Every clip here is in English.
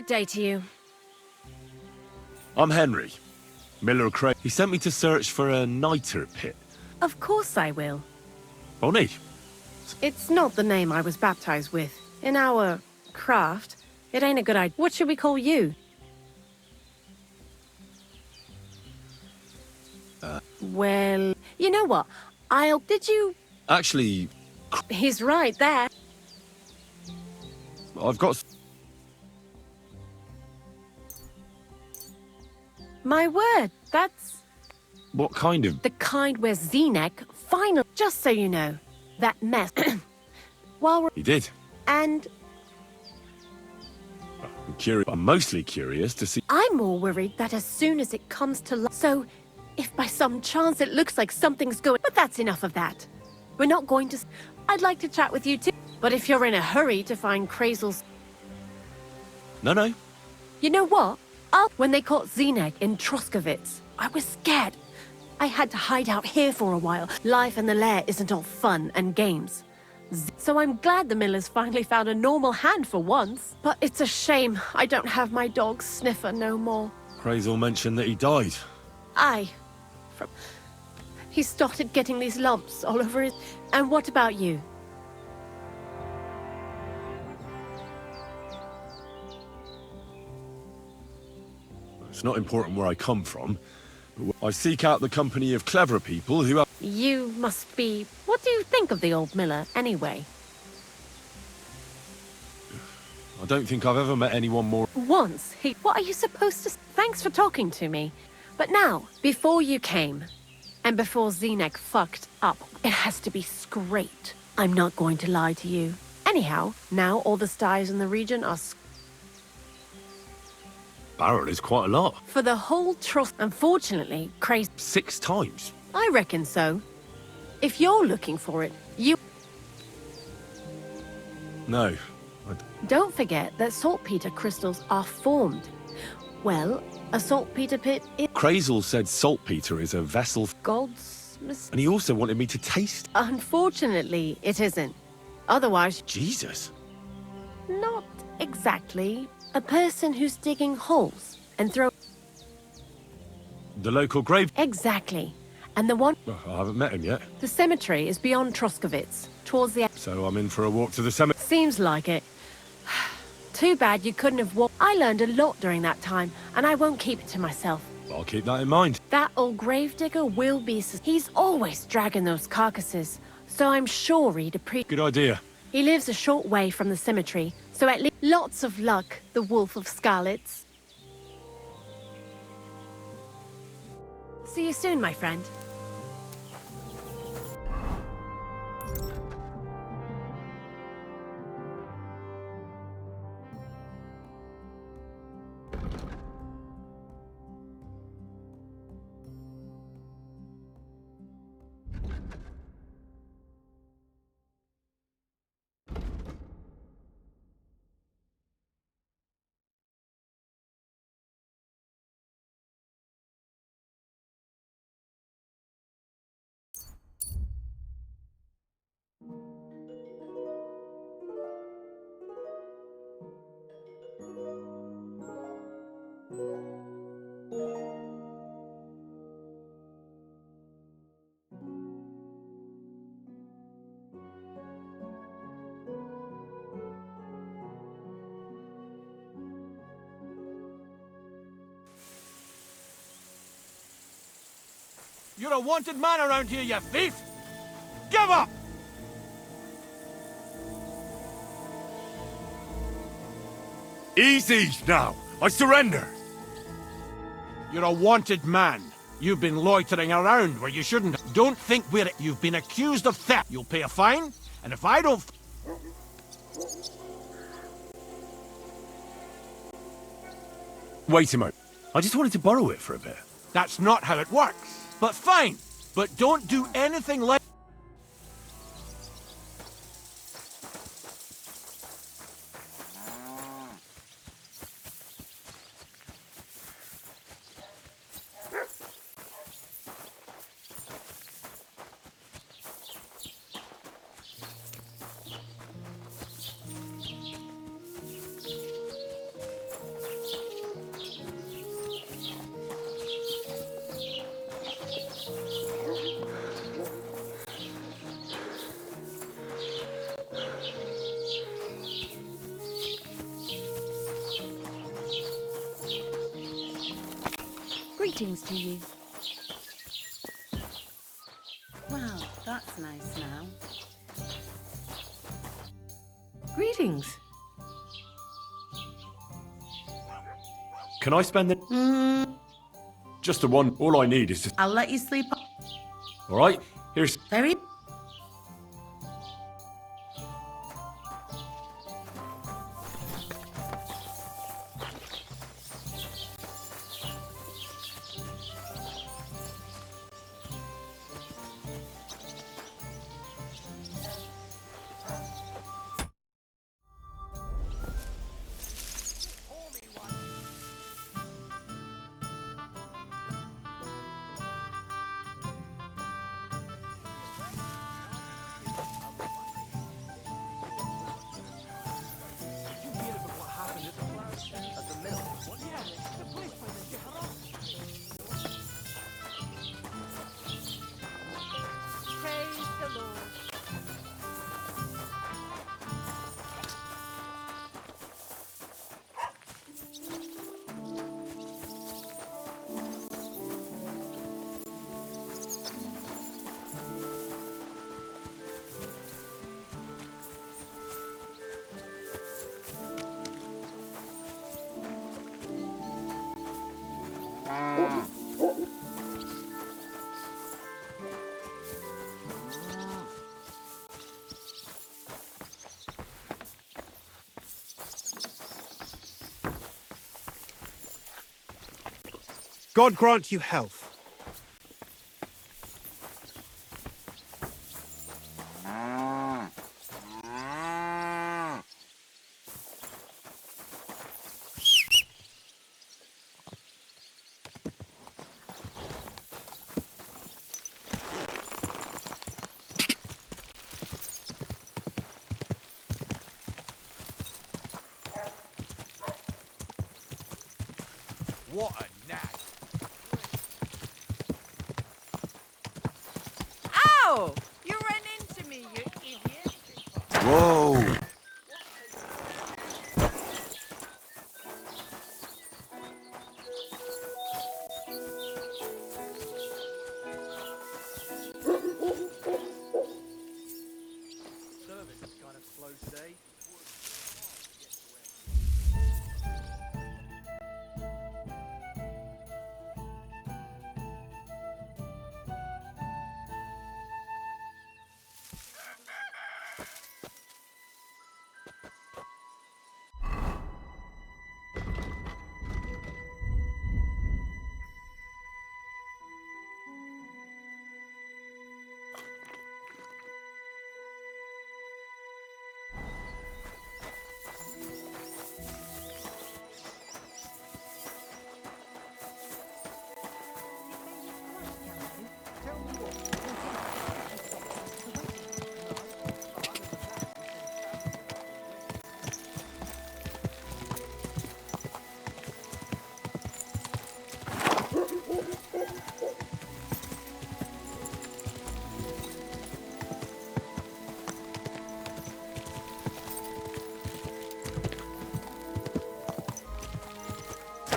Good day to you. I'm Henry. Miller Craig. He sent me to search for a niter pit. Of course I will. Bonnie. It's not the name I was baptized with. In our craft, it ain't a good idea. What should we call you? Well, you know what? Did you... Actually, He's right there. I've got... My word, that's What kind of... the kind where Zenek finally... Just so you know, that mess... While we're... He did. And I'm mostly curious to see... I'm more worried that as soon as it comes to life... So, if by some chance it looks like something's going... But that's enough of that. We're not going to... I'd like to chat with you too. But if you're in a hurry to find Krazel's... No. You know what? When they caught Zenek in Troskovitz, I was scared. I had to hide out here for a while. Life in the lair isn't all fun and games. So I'm glad the Millers finally found a normal hand for once. But it's a shame I don't have my dog Sniffer no more. Crazel mentioned that he died. He started getting these lumps all over his... And what about you? It's not important where I come from, but I seek out the company of clever people who have... You must be... What do you think of the old Miller, anyway? I don't think I've ever met anyone more... Once, What are you supposed to... Thanks for talking to me. But now, before you came, and before Zenek fucked up, it has to be scraped. I'm not going to lie to you. Anyhow, now all the styes in the region are... Barrel is quite a lot. For the whole trust... Unfortunately, crazy... 6 times. I reckon so. If you're looking for it, you... No. Don't forget that saltpeter crystals are formed. Well, a saltpeter pit is... Crazel said saltpeter is a vessel... God's mistake. And he also wanted me to taste... Unfortunately, it isn't. Otherwise... Jesus. Not exactly. A person who's digging holes and throw... The local grave... Exactly. And the one... I haven't met him yet. The cemetery is beyond Troskovitz, towards the... So I'm in for a walk to the cemetery. Seems like it. Too bad you couldn't have walked... I learned a lot during that time, and I won't keep it to myself. I'll keep that in mind. That old gravedigger will be... He's always dragging those carcasses, so I'm sure he'd appreciate... Good idea. He lives a short way from the cemetery, so at least... Lots of luck, the Wolf of Scarlets. See you soon, my friend. You're a wanted man around here, you thief! Give up! Easy now. I surrender. You're a wanted man. You've been loitering around where you shouldn't. Don't think you've been accused of theft. You'll pay a fine, and if I don't... Wait a moment. I just wanted to borrow it for a bit. That's not how it works. But fine. But don't do anything like... Greetings to you. Well, that's nice now. Greetings. Can I spend the... Just the one. All I need is to... I'll let you sleep. All right? Here's... Very... God grant you health. What a knack! Ow! You ran into me, you idiot! Whoa! Service is kind of slow today.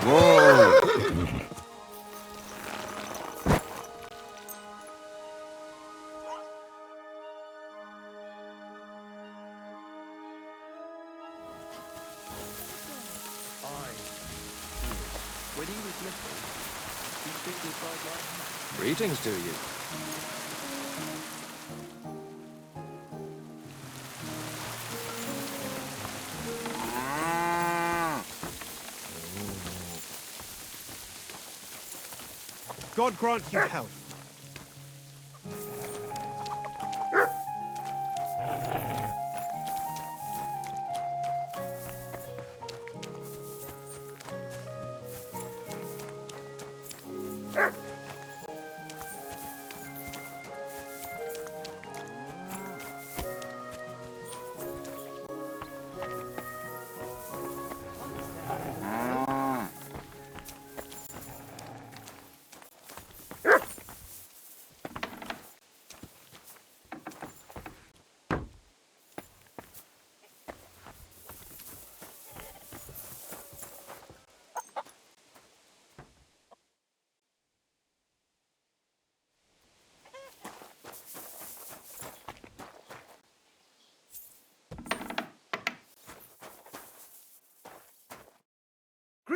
Whoa! When he was little, he fit inside my house. Greetings to you. God grant you health.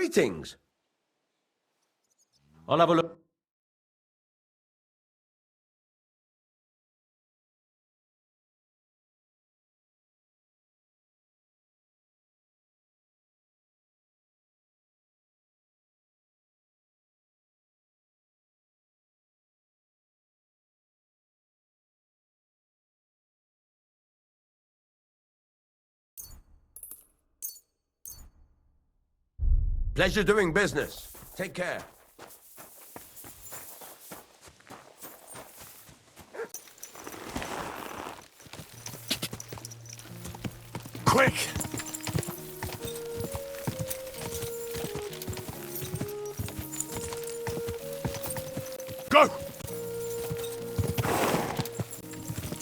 Greetings. I'll have a look. Pleasure doing business. Take care. Quick! Go!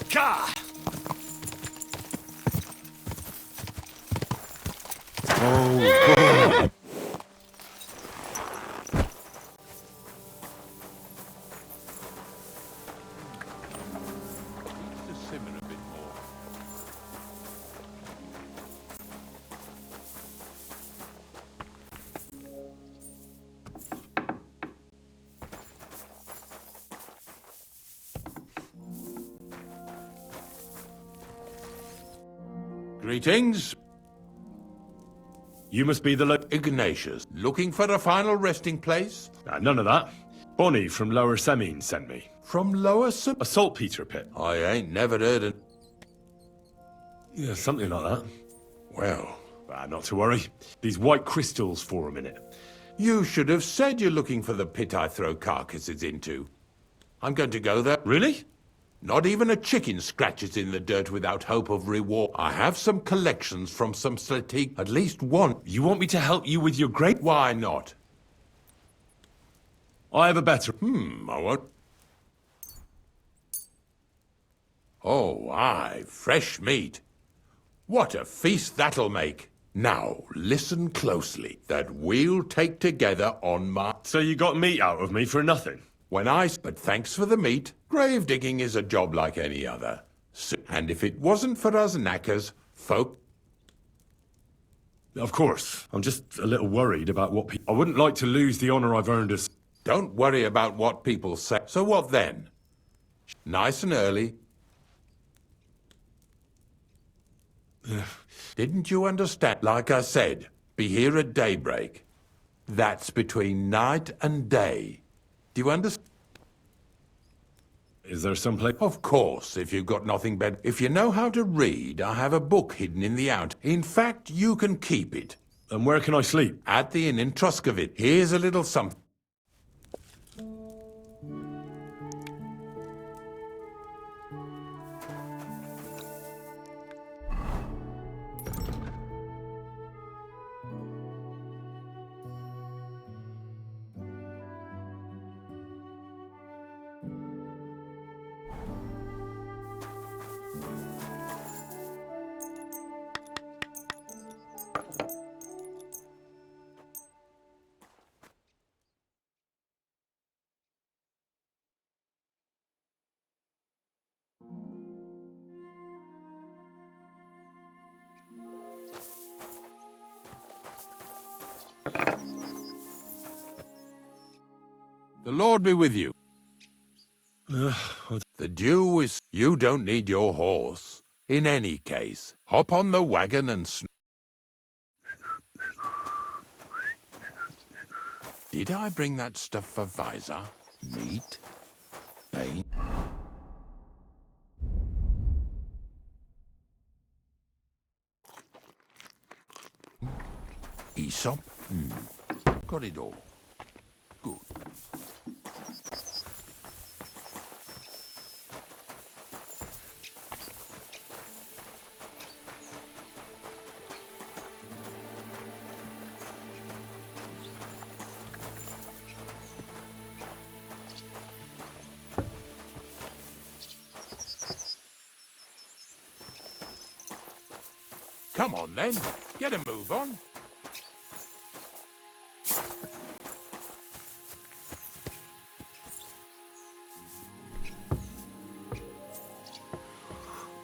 Ka! Oh, God. Just simmer a bit more. Greetings. You must be the Ignatius. Looking for a final resting place? none of that. Bonnie from Lower Semine sent me. From Lower Sub... A saltpeter pit. I ain't never heard of... Yeah, something like that. Well, Not to worry. These white crystals for a minute. you should have said you're looking for the pit I throw carcasses into. I'm going to go there. Really? Not even a chicken scratches in the dirt without hope of reward. I have some collections from some Slatique. At least one. You want me to help you with your great... Why not? I have a better... I won't. Oh, aye, fresh meat. What a feast that'll make. Now, listen closely. That we'll take together on my... So you got meat out of me for nothing? But thanks for the meat. Grave digging is a job like any other. And if it wasn't for us knackers, folk... Of course. I'm just a little worried about what people... I wouldn't like to lose the honour I've earned as... Don't worry about what people say. So what then? Nice and early. Didn't you understand? Like I said, be here at daybreak. That's between night and day. Do you understand? Is there some place... Of course, if you've got nothing better. If you know how to read, I have a book hidden in the out. In fact, you can keep it. And where can I sleep? At the inn in Truscovit. Here's a little something. The Lord be with you. The dew is... You don't need your horse. In any case, hop on the wagon and... Did I bring that stuff for Visor? Meat? Paint? Aesop? Got it all. Good. Come on then, get a move on.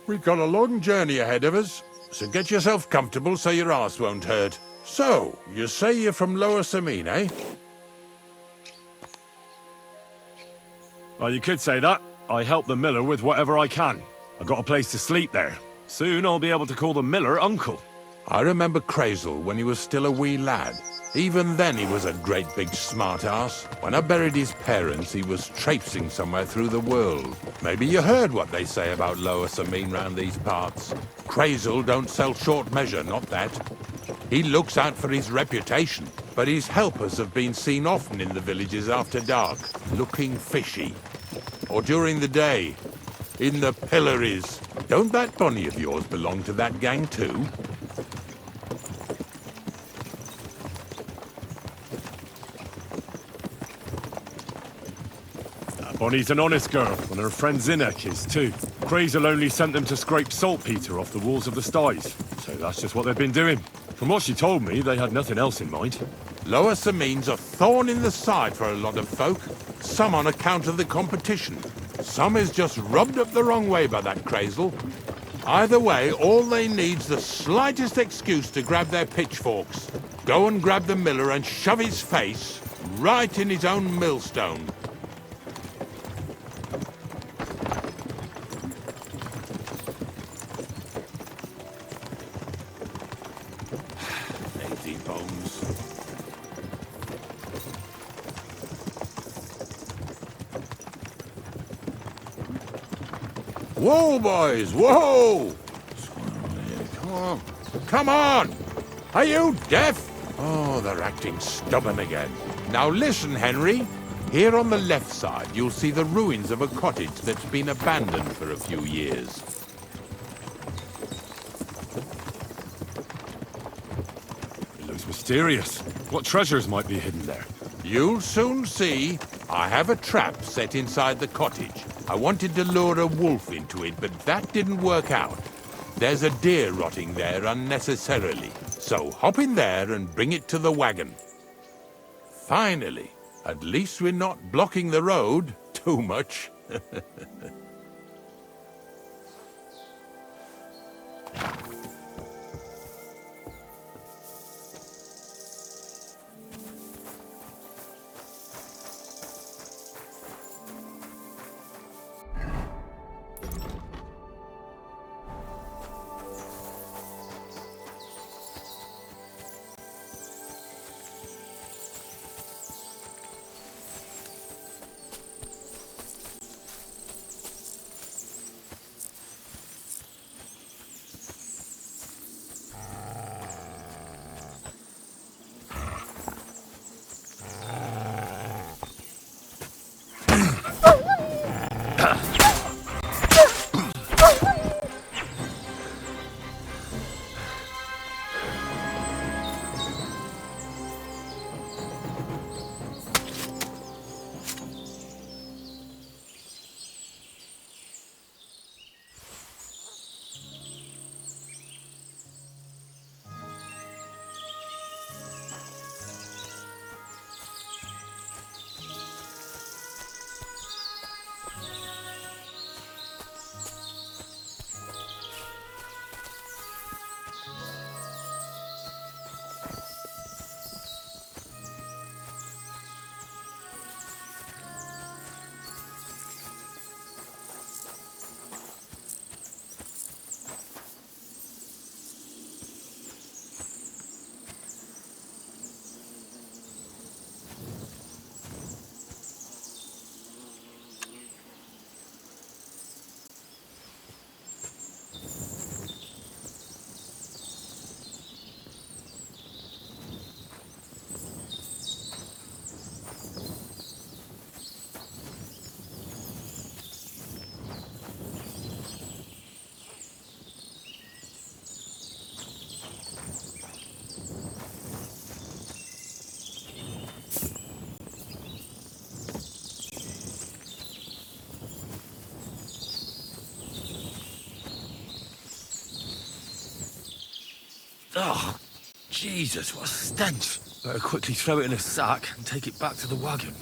We've got a long journey ahead of us, so get yourself comfortable so your arse won't hurt. So, you say you're from Lower Samine, eh? Well, you could say that. I help the miller with whatever I can. I got a place to sleep there. Soon I'll be able to call the miller uncle. I remember Crazel when he was still a wee lad. Even then he was a great big smart-ass. When I buried his parents, he was traipsing somewhere through the world. Maybe you heard what they say about Lower Samine round these parts. Crazel don't sell short measure, not that. He looks out for his reputation, but his helpers have been seen often in the villages after dark, looking fishy. Or during the day, in the pillories. Don't that bunny of yours belong to that gang too? Bonnie's an honest girl, and her friend Zinek is too. Crazel only sent them to scrape saltpeter off the walls of the sties, so that's just what they've been doing. From what she told me, they had nothing else in mind. Lower Samine's a thorn in the side for a lot of folk. Some on account of the competition. Some is just rubbed up the wrong way by that Crazel. Either way, all they need's the slightest excuse to grab their pitchforks. Go and grab the miller and shove his face right in his own millstone. Lazy bones. Whoa, boys, whoa! Come on. Come on! Are you deaf? Oh, they're acting stubborn again. Now listen, Henry. Here on the left side, you'll see the ruins of a cottage that's been abandoned for a few years. It looks mysterious. What treasures might be hidden there? You'll soon see. I have a trap set inside the cottage. I wanted to lure a wolf into it, but that didn't work out. There's a deer rotting there unnecessarily. So hop in there and bring it to the wagon. Finally, at least we're not blocking the road too much. Oh, Jesus, what a stench. Better quickly throw it in a sack and take it back to the wagon.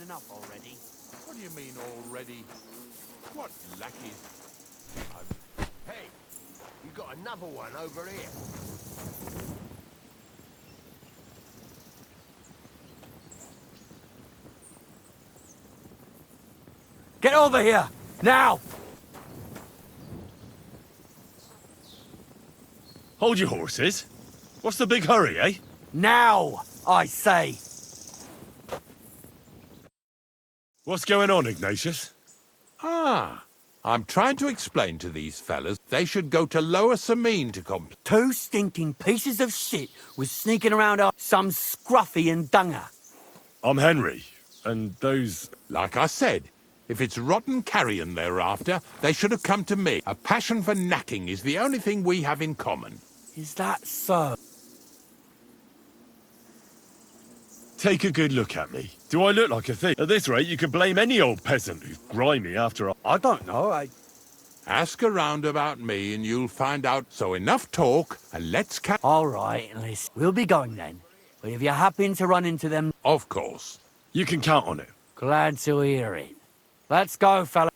enough already. What do you mean already? What lackeys? Hey, you got another one over here. Get over here! Now! Hold your horses. What's the big hurry, eh? Now, I say! What's going on, Ignatius? Ah, I'm trying to explain to these fellas they should go to Lower Samine to complete. Two stinking pieces of shit was sneaking around some scruffy and dunger. I'm Henry, and those... Like I said, if it's rotten carrion they're after, they should have come to me. A passion for knacking is the only thing we have in common. Is that so? Take a good look at me. Do I look like a thief? At this rate, you could blame any old peasant who's grimy after I don't know, Ask around about me and you'll find out. So enough talk, and let's All right, listen. We'll be going then. But if you happen to run into them, Of course. You can count on it. glad to hear it. Let's go, fella.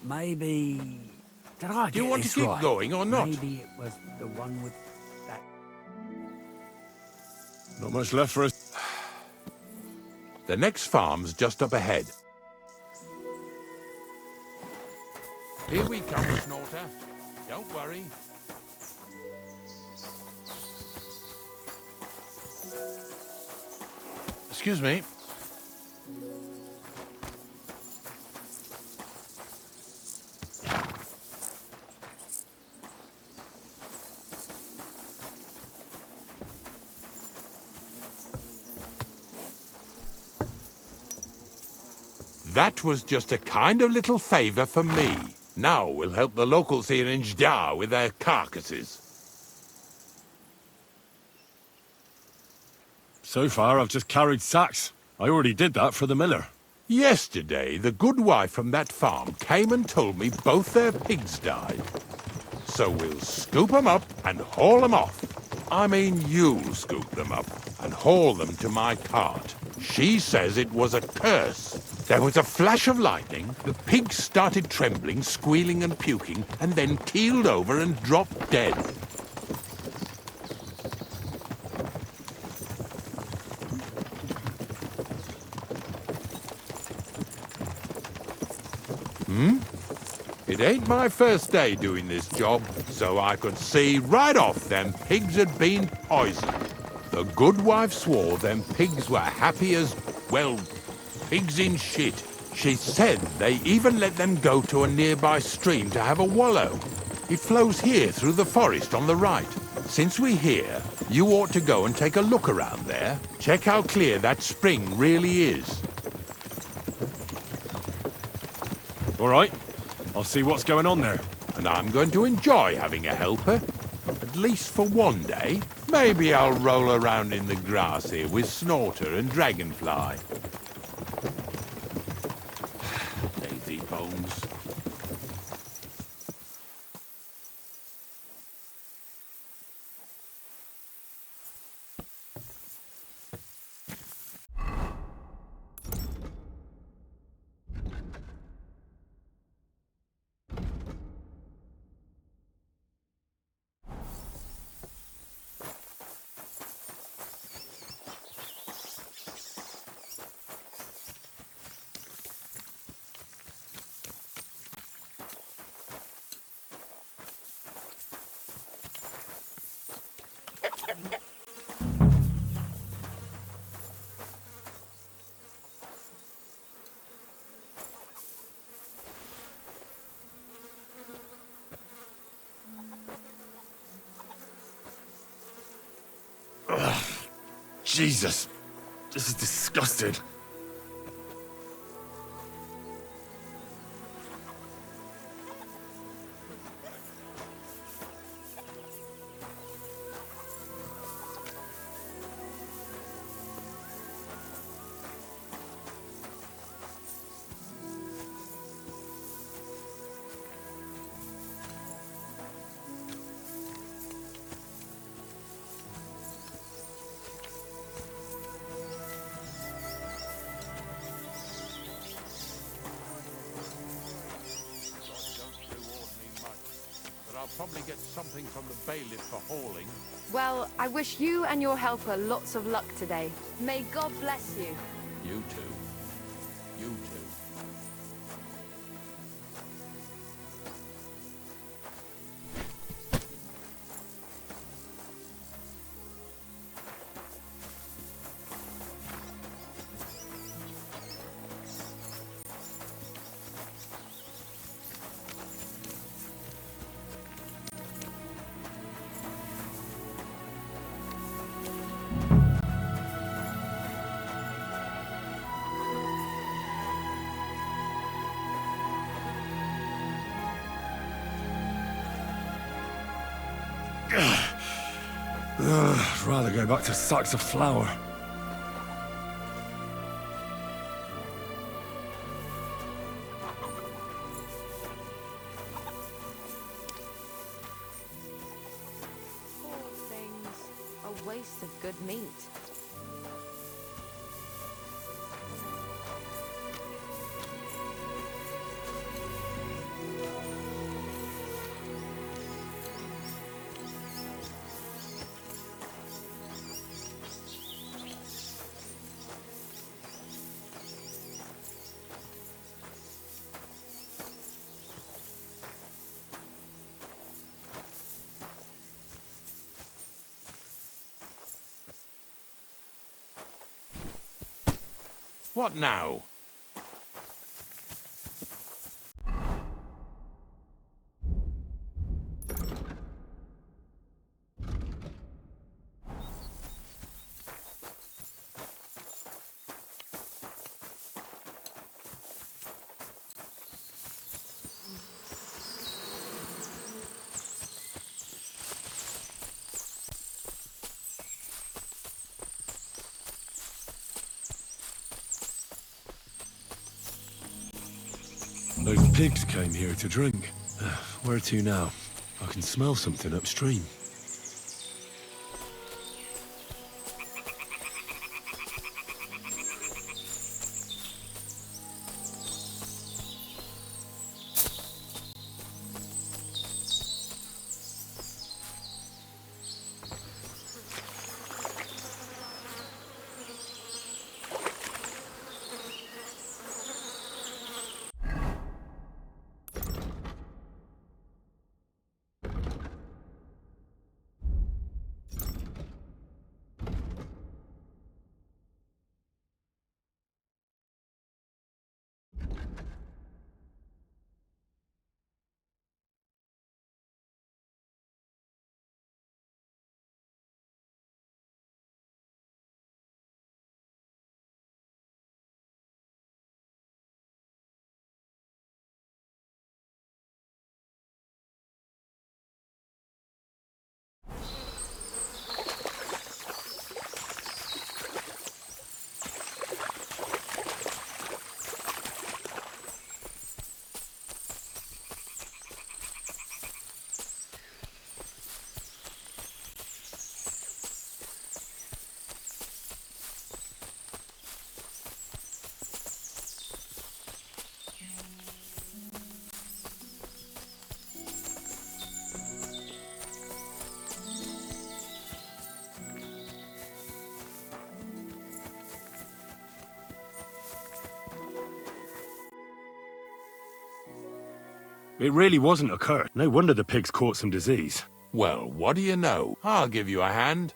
Maybe... Did I Do you get want to this keep right? going or not? Maybe it was the one with that... Not much left for us. The next farm's just up ahead. Here we come, Snorter. Don't worry. Excuse me. That was just a kind of little favor for me. Now we'll help the locals here in Jda with their carcasses. So far, I've just carried sacks. I already did that for the miller. Yesterday, the good wife from that farm came and told me both their pigs died. So we'll scoop them up and haul them off. I mean, you'll scoop them up and haul them to my cart. She says it was a curse. There was a flash of lightning, the pigs started trembling, squealing and puking, and then keeled over and dropped dead. It ain't my first day doing this job, so I could see right off them pigs had been poisoned. The good wife swore them pigs were happy as, well, pigs in shit. She said they even let them go to a nearby stream to have a wallow. It flows here through the forest on the right. Since we're here, you ought to go and take a look around there. Check how clear that spring really is. All right. I'll see what's going on there. And I'm going to enjoy having a helper. At least for one day. Maybe I'll roll around in the grass here with Snorter and Dragonfly. Lazy bones. Jesus. This is disgusting. probably get something from the bailiff for hauling. Well, I wish you and your helper lots of luck today. May God bless you. You too. You too. I'd rather go back to sacks of flour. Poor things. A waste of good meat. What now? Those pigs came here to drink. Where to now? I can smell something upstream. It really wasn't a curse. No wonder the pigs caught some disease. Well, what do you know? I'll give you a hand.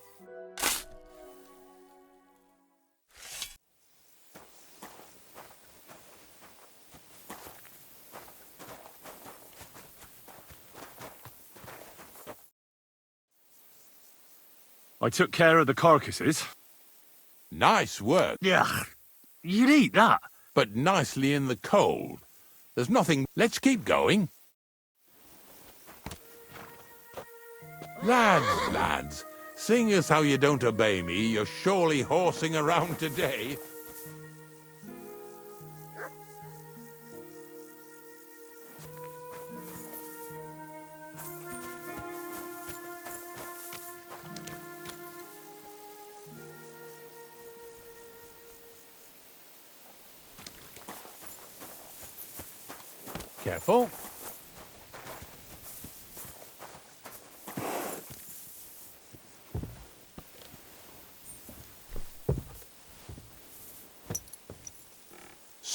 I took care of the carcasses. Nice work, Yeah, you'd eat that. but nicely in the cold. There's nothing... Let's keep going. Lads, seeing as how you don't obey me, you're surely horsing around today. Careful.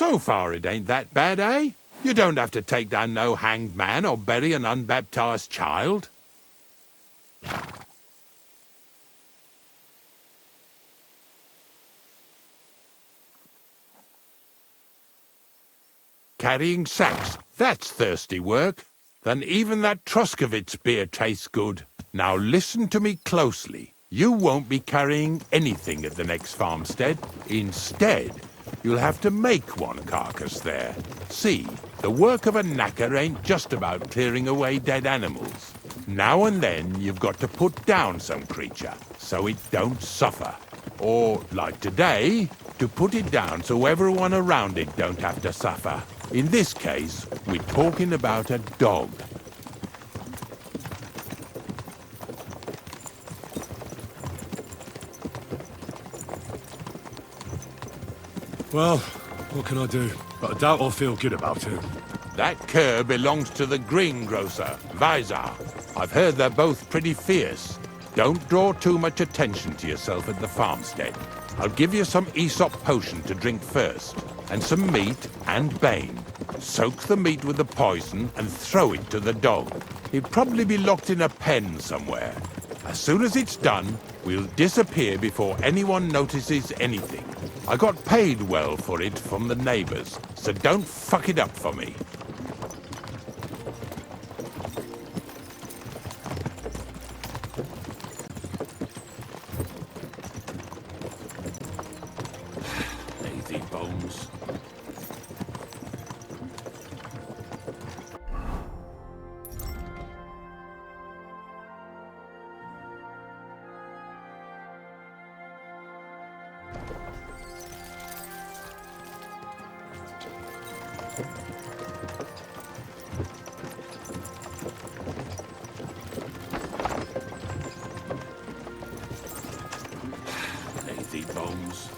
So far it ain't that bad, eh? You don't have to take down no hanged man or bury an unbaptized child. Carrying sacks, that's thirsty work. Then even that Truskovitz beer tastes good. Now listen to me closely. You won't be carrying anything at the next farmstead. Instead, you'll have to make one carcass there. See, the work of a knacker ain't just about clearing away dead animals. Now and then you've got to put down some creature, so it don't suffer. Or, like today, to put it down so everyone around it don't have to suffer. In this case, we're talking about a dog. Well, what can I do? But I doubt I'll feel good about it. That cur belongs to the greengrocer, Vizar. I've heard they're both pretty fierce. Don't draw too much attention to yourself at the farmstead. I'll give you some Aesop potion to drink first, and some meat and bane. Soak the meat with the poison and throw it to the dog. He'll probably be locked in a pen somewhere. As soon as it's done, we'll disappear before anyone notices anything. I got paid well for it from the neighbors, so don't fuck it up for me. Lazy bones. Lazy bones.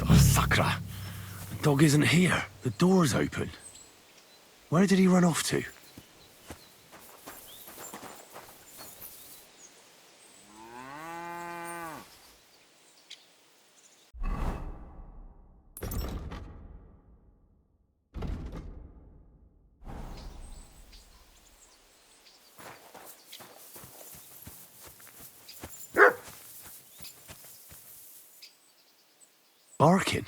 Oh, Sakra! The dog isn't here. The door's open. Where did he run off to? Barking.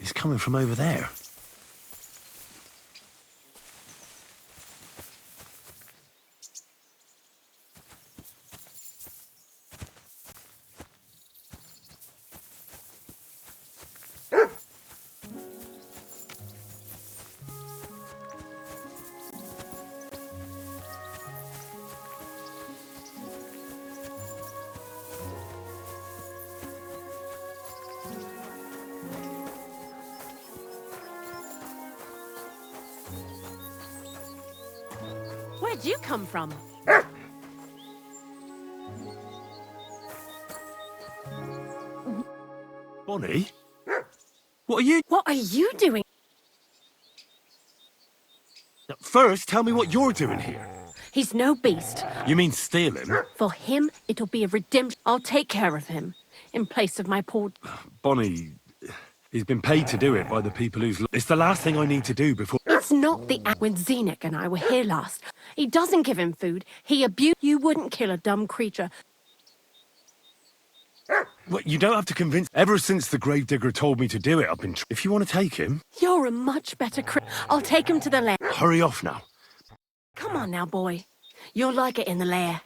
It's coming from over there. Where'd you come from? Bonnie? What are you... What are you doing? First, tell me what you're doing here. He's no beast. You mean steal him? For him, it'll be a redemption. I'll take care of him. In place of my poor... Bonnie, he's been paid to do it by the people who's... It's the last thing I need to do before... It's not the act when Zenek and I were here last. He doesn't give him food. He abused... You wouldn't kill a dumb creature. Well, you don't have to convince... Ever since the gravedigger told me to do it, I've been... If you want to take him... You're a much better I'll take him to the lair. Hurry off now. Come on now, boy. You'll like it in the lair.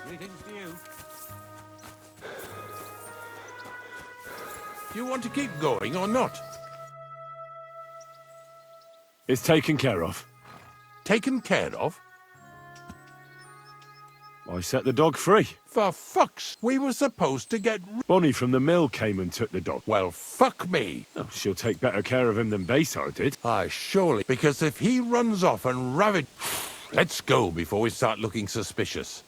Greetings to you. Do you want to keep going or not? It's taken care of. Taken care of? I set the dog free. For fuck's... We were supposed to get... Bonnie from the mill came and took the dog. Well, fuck me. Oh, she'll take better care of him than Baysar did. Aye, surely. Because if he runs off and ravage... Let's go before we start looking suspicious.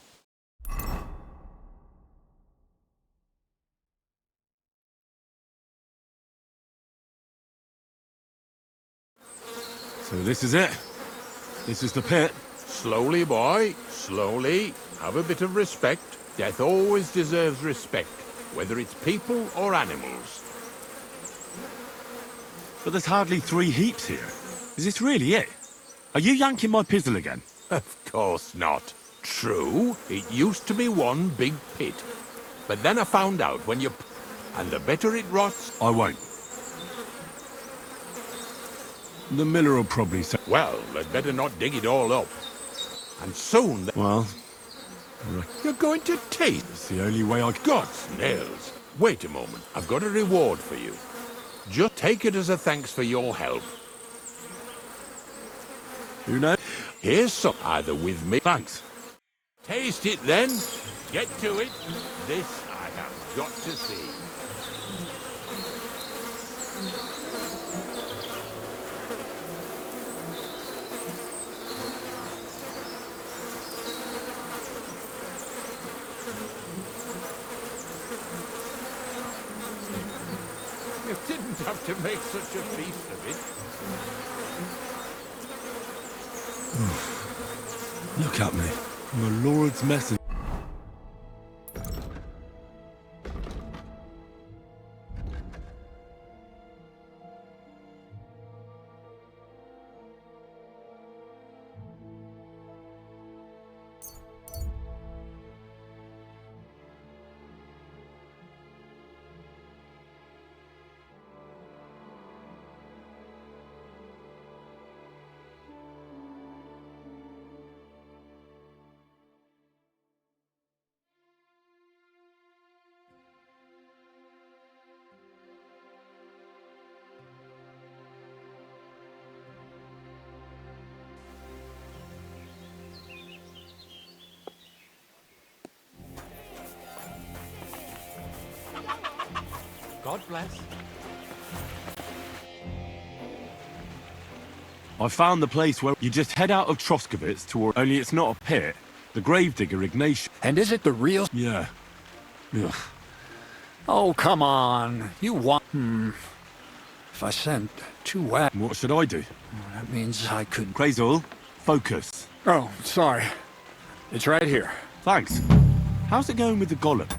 So this is it. This is the pit. Slowly, boy. Slowly. Have a bit of respect. Death always deserves respect, whether it's people or animals. But there's hardly 3 heaps here. Is this really it? Are you yanking my pizzle again? Of course not. True, it used to be one big pit. But then I found out when you... And the better it rots... I won't. The miller will probably say... Well, they'd better not dig it all up. And soon... Well... You're going to taste... It's the only way I... God's nails. Wait a moment. I've got a reward for you. Just take it as a thanks for your help. Who knows? Here's some... Either with me... Thanks. Taste it then. Get to it. This I have got to see. You didn't have to make such a feast of it. Look at me. I'm a Lord's messenger. God bless. I found the place where you just head out of Troskovitz toward... Only it's not a pit. The gravedigger Ignatius. And is it the real... Yeah. Ugh. Oh, come on. You want... If I sent 2 wagons... What should I do? That means I could... Crazel, focus. Oh, sorry. It's right here. Thanks. How's it going with the golem?